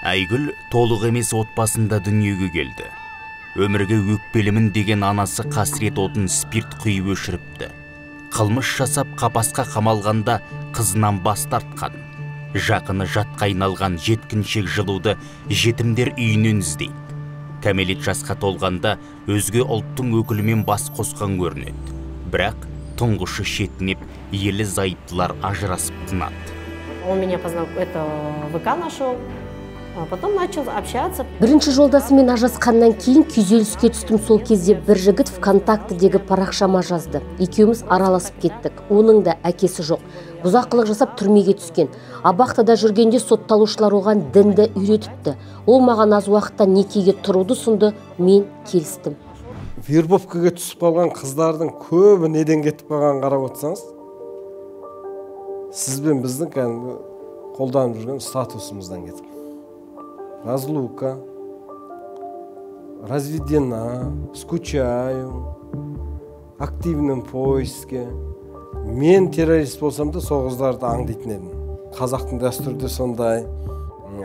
Айгүл толық емес отбасында дүниеге келді. Өмірге өкпелімін деген анасы қасірет отын спирт құйып өшіріпті. Қылмыс жасап қапасқа қамалғанда қызынан бас тартқан. Жақыны жатқа айналған жеткіншек жылуды жетімдер үйінен іздейді. Кәмелет жасқа толғанда өзге ұлттың өкілімен бас қосқан көрінеді. Бірақ тұңғышы шетінеп, елі зайыптылар ажырасып тынады. Он меня ВК нашел, а потом начал общаться. Бірінші жолдасымен ажырасқаннан кейін күйзеліске түстім. Сол кезде бір жігіт ВКонтактедегі парақшама жазды. Екеуміз араласып кеттік. Оның да әкесі жоқ. Бұзақылық жасап түрмеге түскен. Абақтыда жүргенде сотталушылар оған дінді үйретіпті. Ол маған аз уақытта некеге тұруды ұсынды. Мен келістім. Вербовкаға түсіп қалған қыздардың көбі неден кетіп қалғанын қарап отырсаңыз, сіз бен біздің қолданып жүрген статусымыздан кетіп. Разлука, разведена, скучаю, активным поиске. Мен террорист болсам да сол қыздарды аңдитын едім. Қазақтың дәстүрде сондай,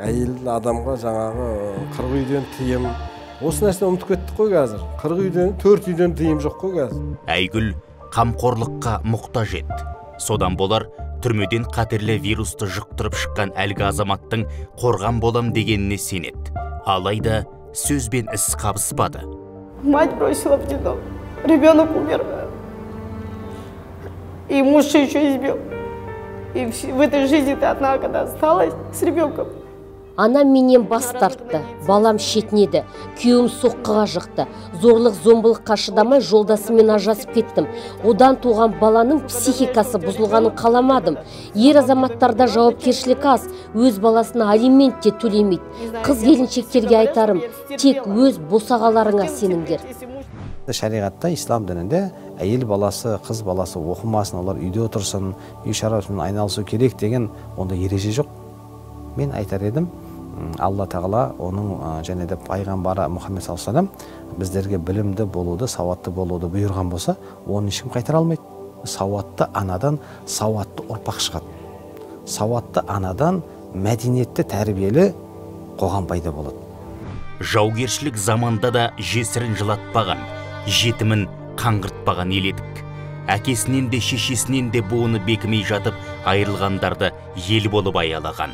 әйел адамға жаңағы 40 үйден тыйым. Осы нәрсе ұмытып кеттік қой қазір. 40 үйден, 4 үйден тыйым жоқ қой қазір. Айгүл қамқорлыққа мұқтаж еді. Содан болар түрмеден қатерлі вирусты жұқтырып шыққан әлгі азаматтың қорған болам дегеніне сенеді. Алайда сөзбен іс қабыспады. Мать бросила в детдом. Ребенок умер. И муж еще избил. И в этой жизни ты одна, когда осталась с ребенком. Анам менен бас тартты. Балам шетінеді. Күйеуім соққыға жықты. Зорлық зомбылыққа шыдамай жолдасымен ажырасып кеттім. Одан туған баланың психикасы бұзылғанын қаламадым. Ер азаматтарда жауапкершілік аз. Өз баласына алимент те төлемейді. Қыз келіншектерге айтарым, тек өз босағаларыңа сеніңдер. Шариғатта, ислам дінінде әйел баласы, қыз баласы оқымасын, олар үйде отырсын, үй шаруасымен айналысу керек деген онда ереже жоқ. Мен айтар едім, Алла тағала оның және де пайғамбары Мұхаммед саллаллаху алейхи ва саллям біздерге білімді болуды, сауатты болуды бұйырған болса, оны ешкім қайтара алмайды. Сауатты анадан сауатты ұрпақ шығады. Сауатты анадан мәдениетті тәрбиелі қоғам пайда болады. Жаугершілік заманда да жесірін жылатпаған, жетімін қаңғыртпаған ел едік. Әкесінен де шешесінен де буыны бекімей жатып, айырылғандарды ел болып аялаған.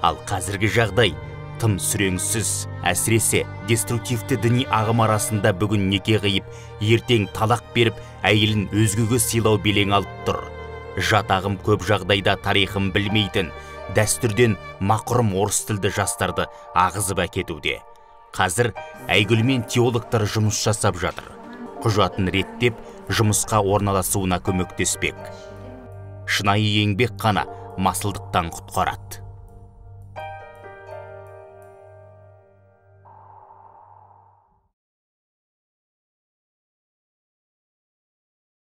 Ал қазіргі жағдай тым сүреңсіз, әсіресе деструктивті діни ағым арасында бүгін неке қиып, ертең талақ беріп, әйелін өзгеге сыйлау белең алып тұр. Жат ағым көп жағдайда тарихын білмейтін, дәстүрден мақұрым орыс тілді жастарды ағызып әкетуде. Қазір Айгүлмен теологтар жұмыс жасап жатыр. Құжатын реттеп, жұмысқа орналасуына көмектеспек. Шынайы еңбек қана масылдықтан құтқарады.